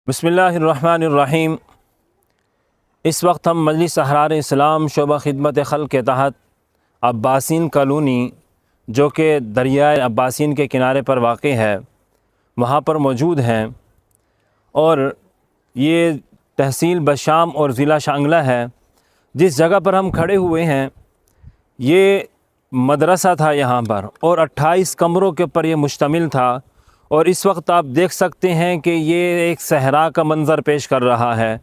बिस्मिल्लाहिर्रहमानिर्रहीम। इस वक्त हम मजलिस अहरार इस्लाम शोबा खिदमत खल्क़ के तहत अब्बासीन कॉलोनी जो कि दरियाए अब्बासीन के किनारे पर वाक़ है वहाँ पर मौजूद हैं और ये तहसील बशाम और ज़िला शांगला है। जिस जगह पर हम खड़े हुए हैं ये मदरसा था यहाँ पर और 28 कमरों के ऊपर ये मुश्तमिल था और इस वक्त आप देख सकते हैं कि ये एक सहरा का मंज़र पेश कर रहा है।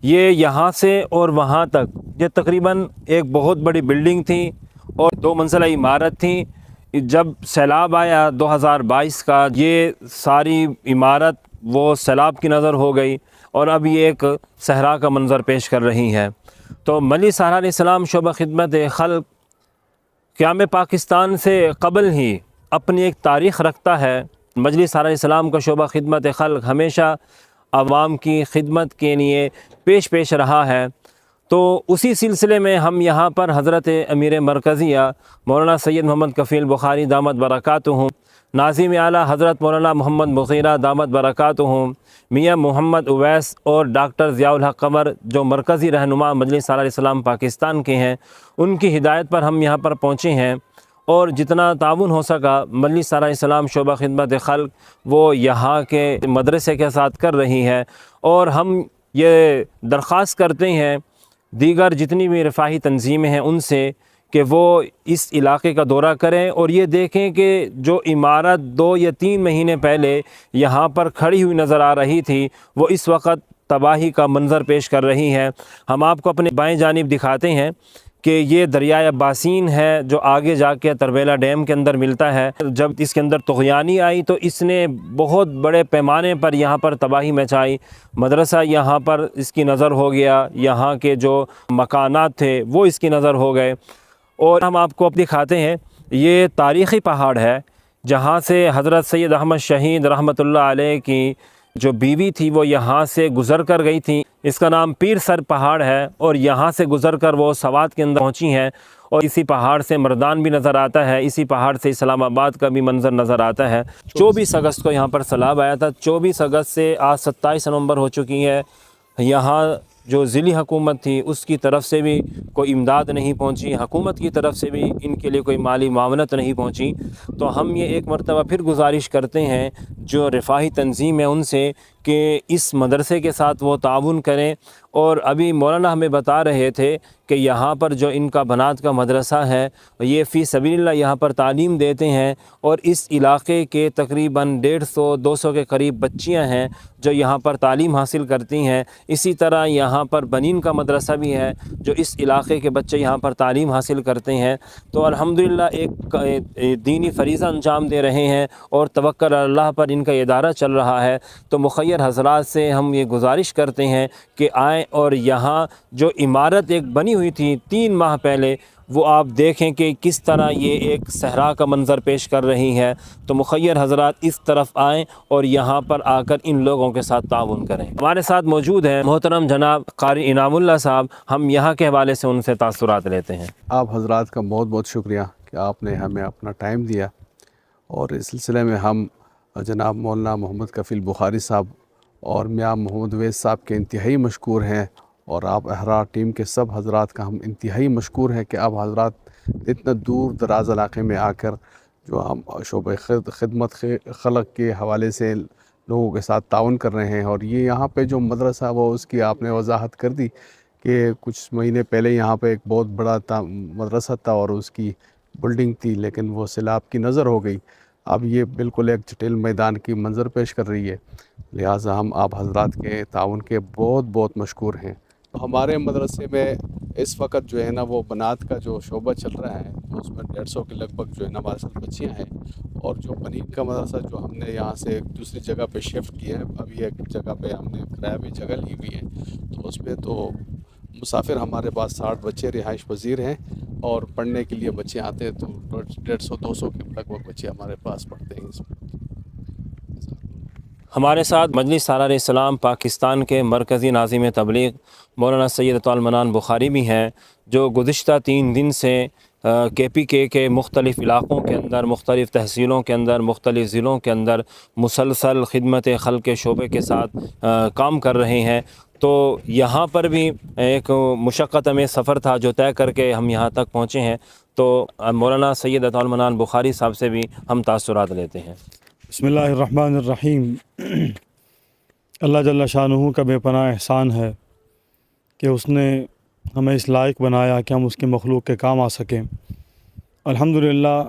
ये यहाँ से और वहाँ तक ये तकरीबन एक बहुत बड़ी बिल्डिंग थी और 2 मंजिला इमारत थी। जब सैलाब आया 2022 का ये सारी इमारत वो सैलाब की नज़र हो गई और अब ये एक सहरा का मंज़र पेश कर रही है। तो मजलिस अहरार इस्लाम शोबा खिदमत खल्क़ क़याम पाकिस्तान से क़बल ही अपनी एक तारीख़ रखता है। मजलिस अहरार इस्लाम का शोबा खिदमत खल्क़ हमेशा आवाम की खिदमत के लिए पेश रहा है। तो उसी सिलसिले में हम यहाँ पर हज़रत अमीर मरकज़िया मौलाना सैयद मोहम्मद कफ़ील बुखारी दामत बरकातुहू, नाज़िम आला हज़रत मौलाना मोहम्मद मुग़ीरा दामत बरकातुहू, मियाँ मोहम्मद उवैस और डॉक्टर ज़ियाउल हक़ क़मर जो मरकज़ी रहनुमा मजलिस अहरार इस्लाम पाकिस्तान के हैं, उनकी हिदायत पर हम यहाँ पर पहुँचे हैं और जितना ताउन हो सका मजलिस अहरार इस्लाम शोबा खिदमत खल्क़ वो यहाँ के मदरसे के साथ कर रही है। और हम ये दरख्वास्त करते हैं दीगर जितनी भी रफ़ाही तंजीमें हैं उनसे कि वो इस इलाक़े का दौरा करें और ये देखें कि जो इमारत 2 या 3 महीने पहले यहाँ पर खड़ी हुई नज़र आ रही थी वो इस वक्त तबाही का मंज़र पेश कर रही है। हम आपको अपने बाएं जानिब दिखाते हैं कि ये दरियाए अब्बासीन है जो आगे जाके तरबेला डैम के अंदर मिलता है। जब इसके अंदर तुग़यानी आई तो इसने बहुत बड़े पैमाने पर यहाँ पर तबाही मचाई। मदरसा यहाँ पर इसकी नज़र हो गया, यहाँ के जो मकानात थे वो इसकी नज़र हो गए। और हम आपको अब दिखाते हैं ये तारीख़ी पहाड़ है जहाँ से हज़रत सैयद अहमद शहीद रहमतुल्लाह अलैह की जो बीवी थी वो यहाँ से गुज़र कर गई थी। इसका नाम पीर सर पहाड़ है और यहाँ से गुज़र कर वो सवात के अंदर पहुँची हैं और इसी पहाड़ से मर्दान भी नज़र आता है, इसी पहाड़ से इस्लामाबाद का भी मंज़र नज़र आता है। 24 अगस्त को यहाँ पर सैलाब आया था। 24 अगस्त से आज 27 नवंबर हो चुकी है। यहाँ जो ज़िली हुकूमत थी उसकी तरफ से भी कोई इमदाद नहीं पहुँची, हुकूमत की तरफ से भी इनके लिए कोई माली मावनत नहीं पहुँची। तो हम ये एक मरतबा फिर गुजारिश करते हैं जो रफ़ाही तंजीम है उनसे कि इस मदरसे के साथ वो ताउन करें। और अभी मौलाना हमें बता रहे थे कि यहाँ पर जो इनका बनात का मदरसा है ये फ़ी सबीलिल्लाह यहाँ पर तालीम देते हैं और इस इलाक़े के तकरीबन 150-200 के करीब बच्चियाँ हैं जो यहाँ पर तालीम हासिल करती हैं। इसी तरह यहाँ पर बनीन का मदरसा भी है जो इस इलाक़े के बच्चे यहाँ पर तालीम हासिल करते हैं। तो अल्हम्दुलिल्लाह एक दीनी फ़रीज़ा अंजाम दे रहे हैं और तवक्कुल अल्लाह पर इनका इदारा चल रहा है। तो मुख़य्यर हज़रात से हम ये गुजारिश करते हैं कि आएँ और यहाँ जो इमारत एक बनी हुई थी 3 माह पहले वो आप देखें कि किस तरह ये एक सहरा का मंज़र पेश कर रही है। तो मुख़य्यर हज़रात इस तरफ आएँ और यहाँ पर आकर इन लोगों के साथ ताउन करें। हमारे साथ मौजूद हैं मोहतरम जनाब क़ारी इनामुल्लाह साहब। हम यहाँ के हवाले से उनसे तासुरात लेते हैं। आप हज़रात का बहुत बहुत शुक्रिया कि आपने हमें अपना टाइम दिया और इस सिलसिले में हम जनाब मौलाना मोहम्मद कफ़ील बुखारी साहब और मियाँ मोहम्मद उवैस साहब के इंतहाई मशकूर हैं और आप अहरार टीम के सब हज़रात का हम इंतहाई मशकूर हैं कि आप हज़रात इतना दूर दराज इलाक़े में आकर जो हम शोबे खिदमत खल्क़ के हवाले से लोगों के साथ ताउन कर रहे हैं। और ये यहाँ पे जो मदरसा वो उसकी आपने वजाहत कर दी कि कुछ महीने पहले यहाँ पे एक बहुत बड़ा मदरसा था और उसकी बिल्डिंग थी लेकिन वो सैलाब की नज़र हो गई। अब ये बिल्कुल एक जटिल मैदान की मंज़र पेश कर रही है। लिहाजा हम आप हज़रात के ताउन के बहुत बहुत मशकूर हैं। तो हमारे मदरसे में इस वक्त जो है ना वो बनात का जो शोबा चल रहा है तो उसमें 150 के लगभग जो है ना हमारे साथ बच्चियाँ हैं। और जो बनीन का मदरसा जो हमने यहाँ से एक दूसरी जगह पे शिफ्ट किया है, अभी एक जगह पे हमने किराया भी जगह ली हुई है तो उसमें तो मुसाफिर हमारे पास 60 बच्चे रिहाइश पजीर हैं और पढ़ने के लिए बच्चे आते हैं तो 150-200 के लगभग बच्चे हमारे पास पढ़ते हैं इसमें। हमारे साथ मजलिस अहरार इस्लाम पाकिस्तान के मरकज़ी नाज़िम तबलीग मौलाना सैयद अताउल मनान बुखारी भी हैं जो गुज़िश्ता 3 दिन से KPK کے مختلف علاقوں کے اندر، مختلف تحصیلوں کے اندر، مختلف ضلعوں کے اندر مسلسل خدمت خلق کے شعبے کے ساتھ کام کر رہے ہیں۔ تو یہاں پر بھی ایک مشقت میں سفر تھا جو طے کر کے ہم یہاں تک پہنچے ہیں۔ تو مولانا سید عطاء المنان بخاری صاحب سے بھی ہم تاثرات لیتے ہیں۔ بسم اللہ الرحمن الرحیم۔ اللہ جل شانہ کا بے پناہ احسان ہے کہ اس نے ہمیں اس لائق بنایا کہ ہم اس کی مخلوق کے کام آ سکیں۔ الحمدللہ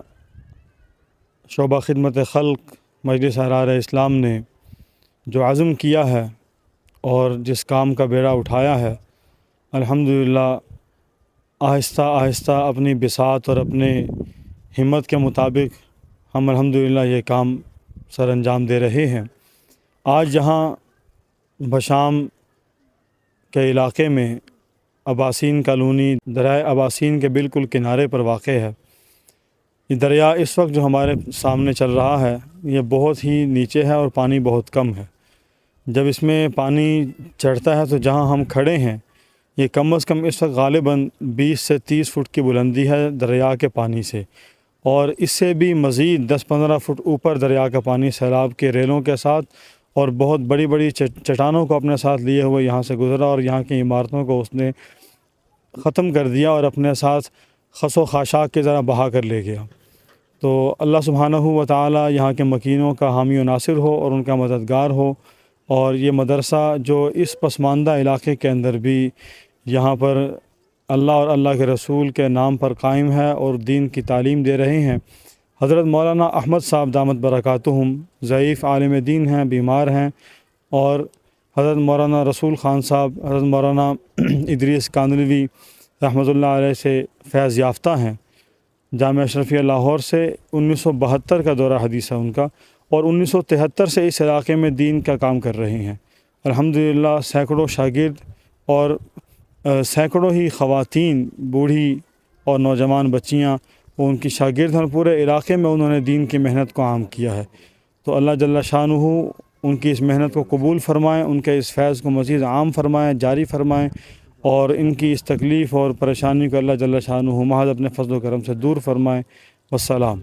شعبہ خدمت خلق مجلس احرار اسلام نے جو عزم کیا ہے اور جس کام کا بیڑا اٹھایا ہے، الحمدللہ آہستہ آہستہ اپنی بساط اور اپنے ہمت کے مطابق ہم الحمدللہ یہ کام سر انجام دے رہے ہیں۔ آج جہاں بشام کے علاقے میں اباسین کالونی دریائے اباسین کے بالکل کنارے پر واقع ہے، یہ دریا اس وقت جو ہمارے سامنے چل رہا ہے یہ بہت ہی نیچے ہے اور پانی بہت کم ہے۔ جب اس میں پانی چڑھتا ہے تو جہاں ہم کھڑے ہیں یہ کم از کم اس وقت غالباً 20 سے 30 فٹ کی بلندی ہے دریا کے پانی سے، اور اس سے بھی مزید 10-15 فٹ اوپر دریا کا پانی سیلاب کے ریلوں کے ساتھ اور بہت بڑی بڑی چٹانوں کو اپنے ساتھ لیے ہوئے یہاں سے گزرا اور یہاں کی عمارتوں کو اس نے ختم کر دیا اور اپنے ساتھ خس و خاشاک کی طرح بہا کر لے گیا۔ تو اللہ سبحانہ و تعالی یہاں کے مکینوں کا حامی و ناصر ہو اور ان کا مددگار ہو، اور یہ مدرسہ جو اس پسماندہ علاقے کے اندر بھی یہاں پر اللہ اور اللہ کے رسول کے نام پر قائم ہے اور دین کی تعلیم دے رہے ہیں۔ حضرت مولانا احمد صاحب دامت برکاتہم ضعیف عالم دین ہیں، بیمار ہیں، اور حضرت مولانا رسول خان صاحب، حضرت مولانا ادریس کاندھلوی رحمۃ اللہ علیہ سے فیض یافتہ ہیں۔ جامعہ اشرفیہ لاہور سے 1972 کا دورہ حدیث ہے ان کا، اور 1973 سے اس علاقے میں دین کا کام کر رہے ہیں۔ الحمدللہ سینکڑوں شاگرد اور سینکڑوں ہی خواتین، بوڑھی اور نوجوان بچیاں وہ ان کی شاگرد ہیں، پورے علاقے میں انہوں نے دین کی محنت کو عام کیا ہے۔ تو اللہ جل شانہ ان کی اس محنت کو قبول فرمائیں، ان کے اس فیض کو مزید عام فرمائیں، جاری فرمائیں، اور ان کی اس تکلیف اور پریشانی کو اللہ جل شانہ محض اپنے فضل و کرم سے دور فرمائیں۔ والسلام۔